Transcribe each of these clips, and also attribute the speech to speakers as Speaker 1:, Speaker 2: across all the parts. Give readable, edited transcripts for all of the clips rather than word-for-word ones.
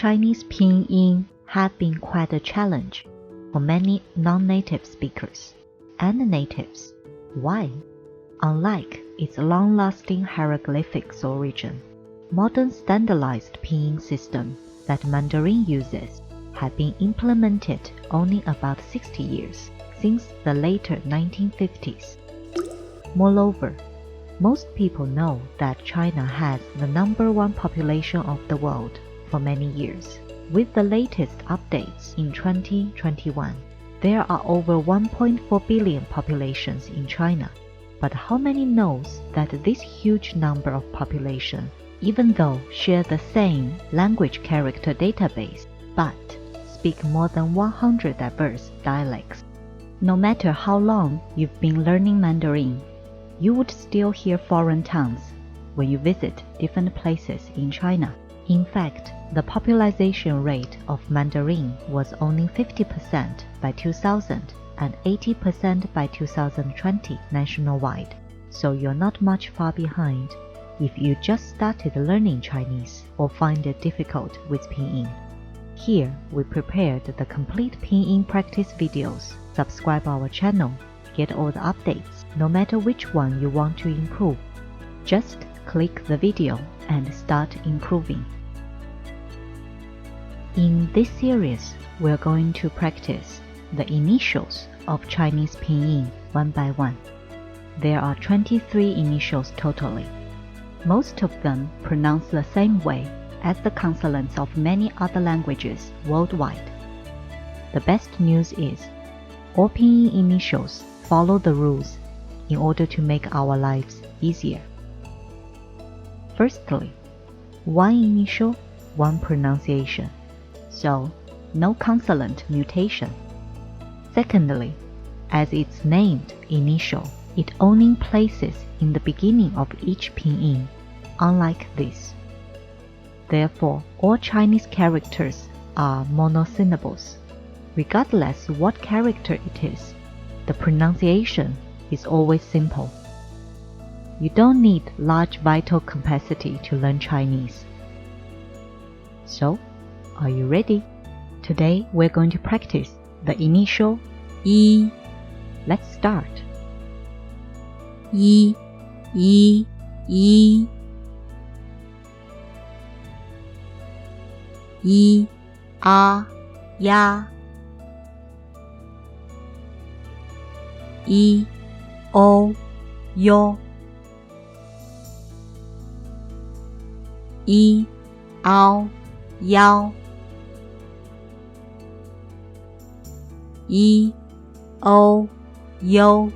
Speaker 1: Chinese pinyin have been quite a challenge for many non-native speakers and natives. Why? Unlike its long-lasting hieroglyphics origin, modern standardized pinyin system that Mandarin uses have been implemented only about 60 years since the later 1950s. Moreover, most people know that China has the #1 population of the world for many years. With the latest updates in 2021, there are over 1.4 billion populations in China. But how many knows that this huge number of population, even though share the same language character database, but speak more than 100 diverse dialects? No matter how long you've been learning Mandarin, you would still hear foreign tongues when you visit different places in China. In fact, the popularization rate of Mandarin was only 50% by 2000 and 80% by 2020 nationwide, so you're not much far behind if you just started learning Chinese or find it difficult with pinyin. Here, we prepared the complete pinyin practice videos. Subscribe our channel, get all the updates, no matter which one you want to improve. Just click the video and start improving. In this series, we're going to practice the initials of Chinese pinyin one by one. There are 23 initials totally. Most of them pronounce the same way as the consonants of many other languages worldwide. The best news is, all pinyin initials follow the rules in order to make our lives easier. Firstly, one initial, one pronunciation, so no consonant mutation. Secondly, as it's named initial, it only places in the beginning of each pinyin, unlike this. Therefore, all Chinese characters are monosyllables. Regardless what character it is, the pronunciation is always simple. You don't need large vital capacity to learn Chinese. So, are you ready? Today we're going to practice the initial E. Let's start.
Speaker 2: E, E, E. E, A, Ya. E, O, Yo. E, Ao, Yao. E, O, Yo.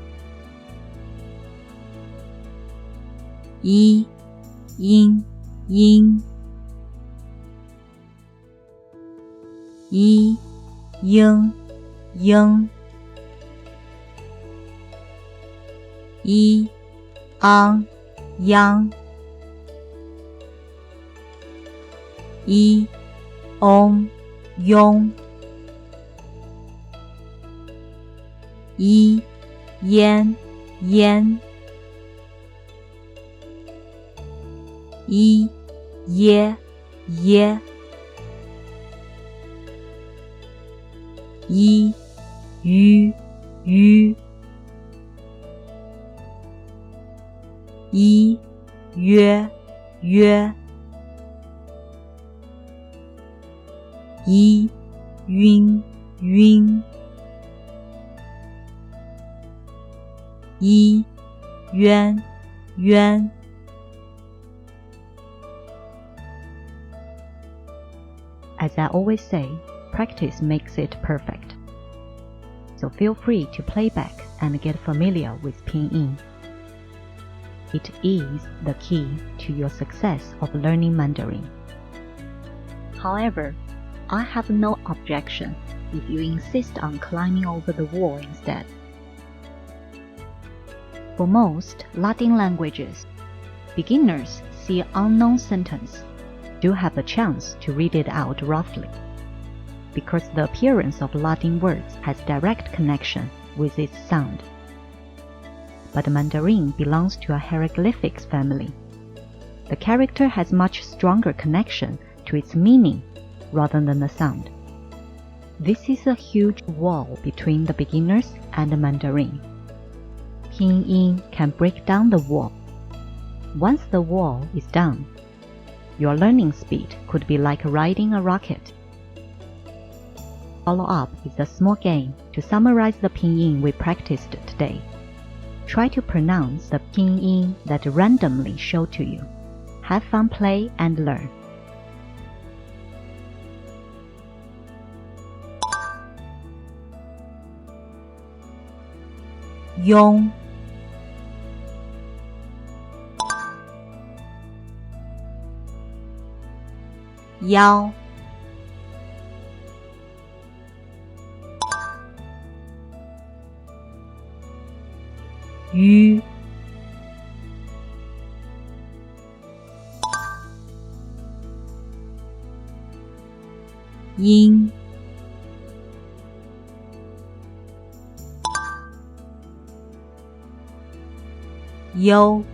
Speaker 2: E, Yin, Yin. E, Ying, Ying. E, Ang, Yang. E, Ong, Yong. E, Yan, Yan. E, Ye, Ye. E, Yu, Yu. E, Yue, Yue. E, Yun, Yun. E, Yuan, Yuan.
Speaker 1: As I always say, practice makes it perfect. So feel free to play back and get familiar with pinyin. It is the key to your success of learning Mandarin. However, I have no objection if you insist on climbing over the wall instead. For most Latin languages, beginners see an unknown sentence do have a chance to read it out roughly, because the appearance of Latin words has direct connection with its sound. But Mandarin belongs to a hieroglyphics family. The character has much stronger connection to its meaning rather than the sound. This is a huge wall between the beginners and the Mandarin. Pinyin can break down the wall. Once the wall is down, your learning speed could be like riding a rocket. Follow up with a small game to summarize the pinyin we practiced today. Try to pronounce the pinyin that randomly show to you. Have fun, play, and learn.
Speaker 2: Yong, Yao, Yu, Yin, Yo,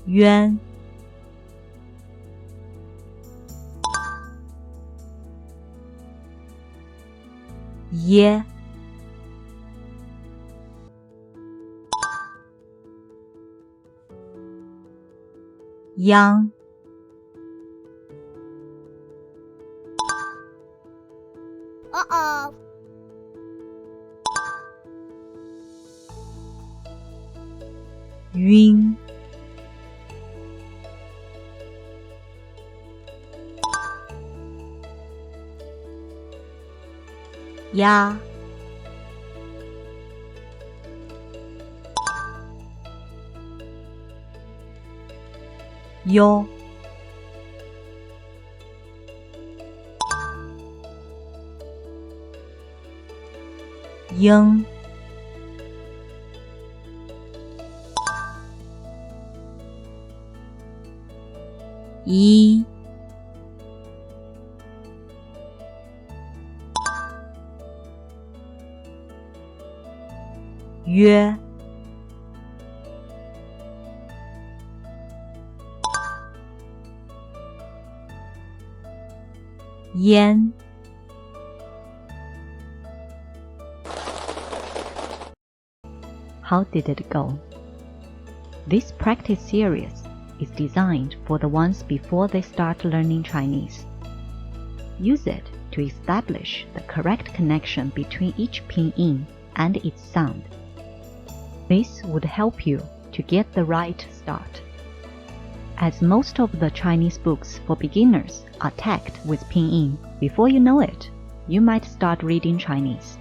Speaker 2: Yuan, Ye, Yang,
Speaker 3: Uh-oh.
Speaker 2: Yun, Ya, Yo, Ying, Yi, Yue, Yan,
Speaker 1: How did it go? This practice series is designed for the ones before they start learning Chinese. Use it to establish the correct connection between each pinyin and its sound. This would help you to get the right start. As most of the Chinese books for beginners are tagged with pinyin, before you know it, you might start reading Chinese.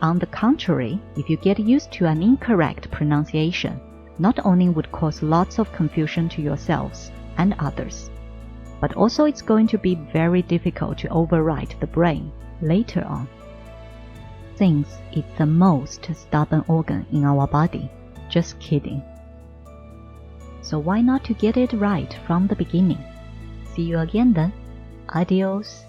Speaker 1: On the contrary, if you get used to an incorrect pronunciation, not only would cause lots of confusion to yourselves and others, but also it's going to be very difficult to override the brain later on, since it's the most stubborn organ in our body. Just kidding. So why not to get it right from the beginning? See you again then. Adios.